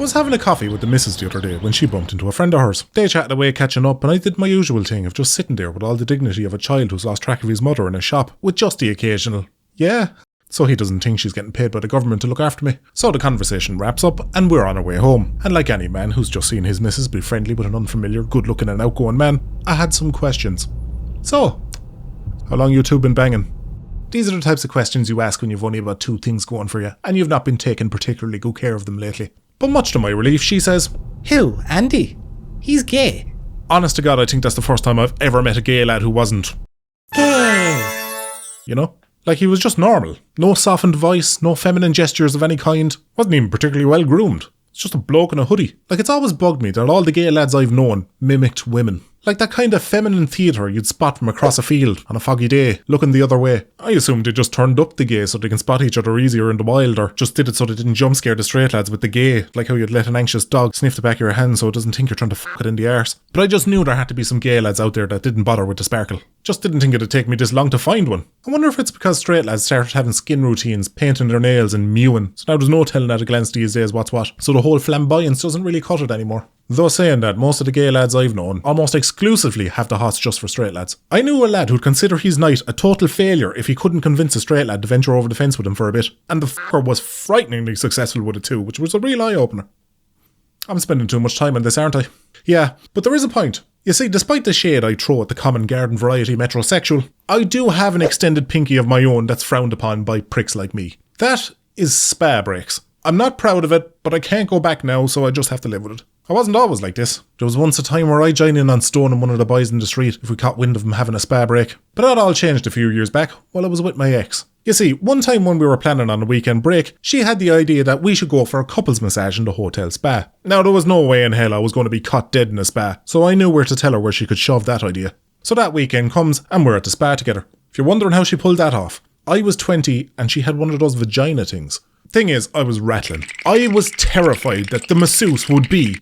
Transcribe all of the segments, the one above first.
I was having a coffee with the missus the other day when she bumped into a friend of hers. They chatted away catching up and I did my usual thing of just sitting there with all the dignity of a child who's lost track of his mother in a shop with just the occasional, yeah, so he doesn't think she's getting paid by the government to look after me. So the conversation wraps up and we're on our way home. And like any man who's just seen his missus be friendly with an unfamiliar, good-looking and outgoing man, I had some questions. So, how long you two been banging? These are the types of questions you ask when you've only about 2 things going for you and you've not been taking particularly good care of them lately. But much to my relief, she says, Who? Andy? He's gay. Honest to God, I think that's the first time I've ever met a gay lad who wasn't. Gay. You know? Like he was just normal. No softened voice, no feminine gestures of any kind. Wasn't even particularly well groomed. It's just a bloke in a hoodie. Like it's always bugged me that all the gay lads I've known mimicked women. Like that kind of feminine theatre you'd spot from across a field on a foggy day, looking the other way. I assumed they just turned up the gay so they can spot each other easier in the wild, or just did it so they didn't jump scare the straight lads with the gay, like how you'd let an anxious dog sniff the back of your hand so it doesn't think you're trying to fuck it in the arse. But I just knew there had to be some gay lads out there that didn't bother with the sparkle. Just didn't think it'd take me this long to find one. I wonder if it's because straight lads started having skin routines, painting their nails and mewing, so now there's no telling at a glance these days what's what, so the whole flamboyance doesn't really cut it anymore. Though saying that, most of the gay lads I've known almost exclusively have the hots just for straight lads. I knew a lad who'd consider his night a total failure if he couldn't convince a straight lad to venture over the fence with him for a bit, and the fucker was frighteningly successful with it too, which was a real eye-opener. I'm spending too much time on this, aren't I? Yeah, but there is a point. You see, despite the shade I throw at the common garden variety metrosexual, I do have an extended pinky of my own that's frowned upon by pricks like me. That is spa breaks. I'm not proud of it, but I can't go back now, so I just have to live with it. I wasn't always like this. There was once a time where I'd join in on stoning one of the boys in the street if we caught wind of him having a spa break. But that all changed a few years back while I was with my ex. You see, one time when we were planning on a weekend break, she had the idea that we should go for a couples massage in the hotel spa. Now there was no way in hell I was going to be caught dead in a spa, so I knew where to tell her where she could shove that idea. So that weekend comes and we're at the spa together. If you're wondering how she pulled that off, I was 20 and she had one of those vagina things. Thing is, I was rattling. I was terrified that the masseuse would be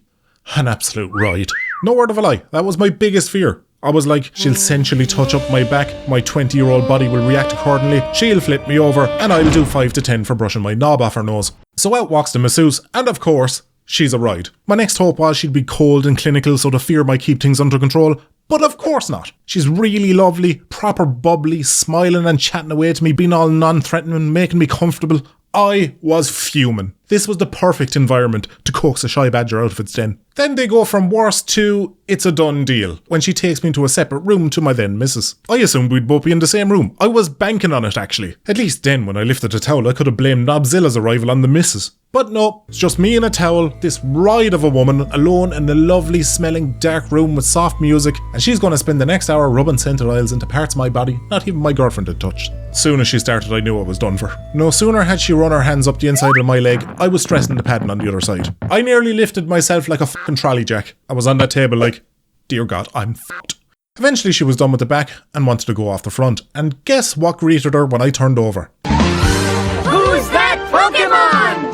an absolute ride. No word of a lie, that was my biggest fear. I was like, she'll sensually touch up my back, my 20-year-old body will react accordingly, she'll flip me over, and I'll do 5 to 10 for brushing my knob off her nose. So out walks the masseuse, and of course, she's a ride. My next hope was she'd be cold and clinical so the fear might keep things under control, but of course not. She's really lovely, proper bubbly, smiling and chatting away to me, being all non-threatening, making me comfortable. I was fuming. This was the perfect environment to coax a shy badger out of its den. Then they go from worse to it's a done deal when she takes me to a separate room to my then missus. I assumed we'd both be in the same room. I was banking on it actually. At least then when I lifted the towel I could have blamed Nobzilla's arrival on the missus. But no, it's just me in a towel, this ride of a woman, alone in a lovely smelling dark room with soft music, and she's going to spend the next hour rubbing scented oils into parts of my body not even my girlfriend had touched. Soon as she started I knew I was done for. No sooner had she run her hands up the inside of my leg, I was stressing the padding on the other side. I nearly lifted myself like a fucking trolley jack. I was on that table like, dear God, I'm fucked. Eventually she was done with the back and wanted to go off the front, and guess what greeted her when I turned over? Who's that Pokemon?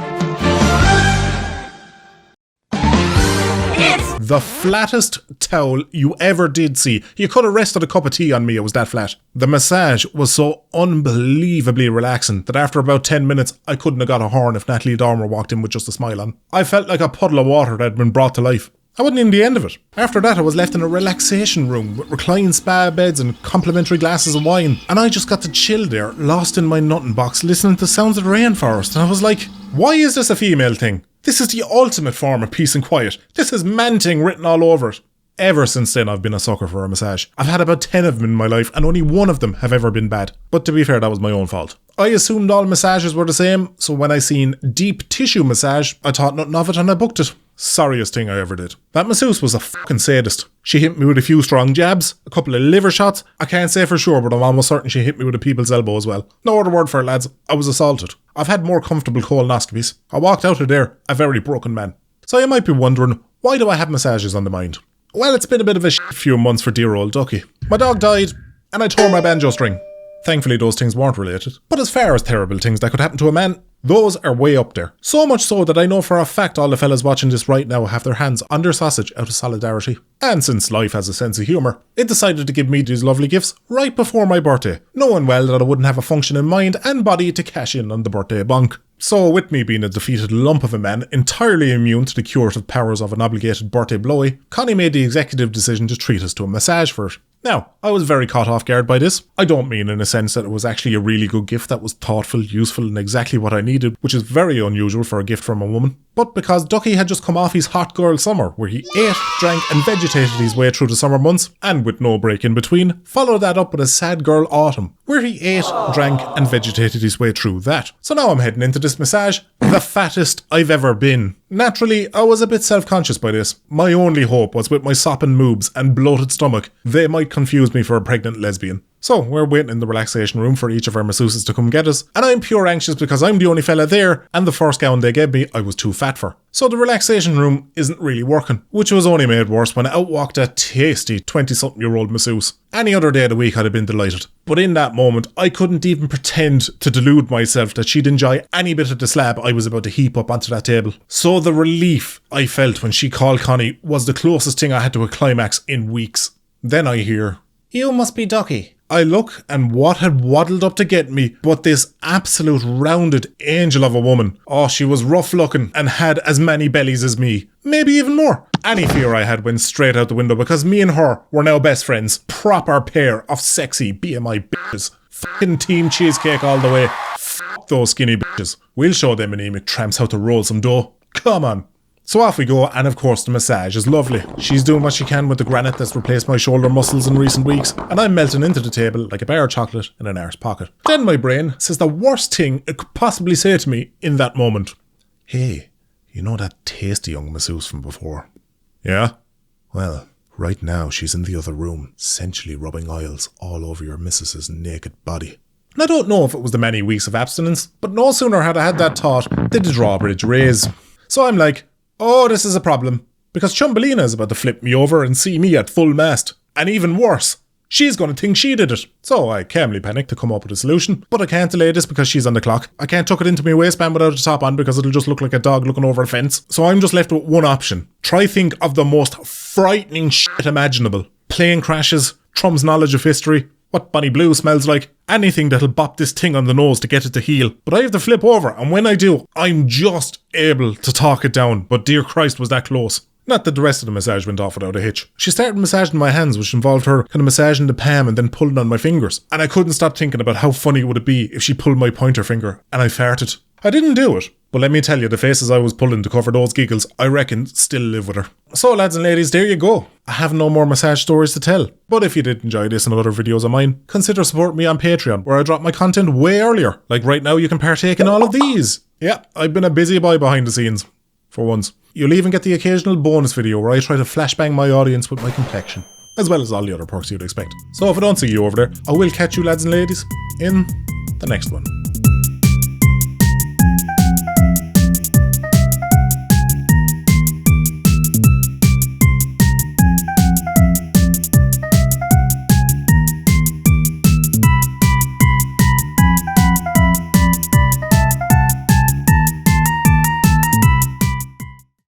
It's the flattest towel you ever did see. You could have rested a cup of tea on me, it was that flat. The massage was so unbelievably relaxing that after about 10 minutes I couldn't have got a horn if Natalie Dormer walked in with just a smile on. I felt like a puddle of water that had been brought to life. I wasn't in the end of it. After that I was left in a relaxation room with reclined spa beds and complimentary glasses of wine, and I just got to chill there, lost in my nutting box, listening to the sounds of the rainforest, and I was like, why is this a female thing? This is the ultimate form of peace and quiet. This is man-ting written all over it. Ever since then I've been a sucker for a massage. I've had about 10 of them in my life and only one of them have ever been bad. But to be fair, that was my own fault. I assumed all massages were the same, so when I seen deep tissue massage, I thought nothing of it and I booked it. Sorriest thing I ever did. That masseuse was a fucking sadist. She hit me with a few strong jabs, a couple of liver shots. I can't say for sure, but I'm almost certain she hit me with a people's elbow as well. No other word for it, lads. I was assaulted. I've had more comfortable colonoscopies. I walked out of there a very broken man. So you might be wondering, why do I have massages on the mind? Well, it's been a bit of a few months for dear old Ducky. My dog died, and I tore my banjo string. Thankfully those things weren't related. But as far as terrible things that could happen to a man, those are way up there. So much so that I know for a fact all the fellas watching this right now have their hands on their sausage out of solidarity. And since life has a sense of humour, it decided to give me these lovely gifts right before my birthday, knowing well that I wouldn't have a functioning mind and body to cash in on the birthday bonk. So with me being a defeated lump of a man entirely immune to the curative powers of an obligated birthday blowy, Connie made the executive decision to treat us to a massage for it. Now, I was very caught off guard by this. I don't mean in a sense that it was actually a really good gift that was thoughtful, useful and exactly what I needed, which is very unusual for a gift from a woman, but because Ducky had just come off his hot girl summer where he ate, drank and vegetated his way through the summer months, and with no break in between, followed that up with a sad girl autumn where he ate, drank and vegetated his way through that. So now I'm heading into this massage, the fattest I've ever been. Naturally, I was a bit self-conscious by this. My only hope was with my sopping moobs and bloated stomach, they might confuse me for a pregnant lesbian. So we're waiting in the relaxation room for each of our masseuses to come get us, and I'm pure anxious because I'm the only fella there, and the first gown they gave me I was too fat for. So the relaxation room isn't really working, which was only made worse when out walked a tasty 20-something-year-old masseuse. Any other day of the week I'd have been delighted. But in that moment, I couldn't even pretend to delude myself that she'd enjoy any bit of the slab I was about to heap up onto that table. So the relief I felt when she called Connie was the closest thing I had to a climax in weeks. Then I hear, You must be Ducky. I look, and what had waddled up to get me but this absolute rounded angel of a woman. Oh, she was rough looking and had as many bellies as me. Maybe even more. Any fear I had went straight out the window because me and her were now best friends. Proper pair of sexy BMI bitches. Fucking team cheesecake all the way. Fuck those skinny bitches. We'll show them anemic tramps how to roll some dough. Come on. So off we go, and of course the massage is lovely. She's doing what she can with the granite that's replaced my shoulder muscles in recent weeks, and I'm melting into the table like a bar of chocolate in an arse pocket. Then my brain says the worst thing it could possibly say to me in that moment. Hey, you know that tasty young masseuse from before? Yeah? Well, right now she's in the other room, sensually rubbing oils all over your missus's naked body. And I don't know if it was the many weeks of abstinence, but no sooner had I had that thought did the drawbridge raise. So I'm like, oh, this is a problem, because Chumbelina is about to flip me over and see me at full mast. And even worse, she's going to think she did it. So I calmly panic to come up with a solution, but I can't delay this because she's on the clock. I can't tuck it into my waistband without a top on because it'll just look like a dog looking over a fence. So I'm just left with one option. Try think of the most frightening shit imaginable. Plane crashes, Trump's knowledge of history, what Bonnie Blue smells like, anything that'll bop this thing on the nose to get it to heal. But I have to flip over, and when I do, I'm just able to talk it down, but dear Christ was that close. Not that the rest of the massage went off without a hitch. She started massaging my hands, which involved her kind of massaging the palm and then pulling on my fingers. And I couldn't stop thinking about how funny would it be if she pulled my pointer finger, and I farted. I didn't do it, but let me tell you, the faces I was pulling to cover those giggles, I reckon, still live with her. So lads and ladies, there you go. I have no more massage stories to tell. But if you did enjoy this and other videos of mine, consider supporting me on Patreon, where I drop my content way earlier. Like right now, you can partake in all of these. Yeah, I've been a busy boy behind the scenes. For once. You'll even get the occasional bonus video where I try to flashbang my audience with my complexion, as well as all the other perks you'd expect. So if I don't see you over there, I will catch you lads and ladies in the next one.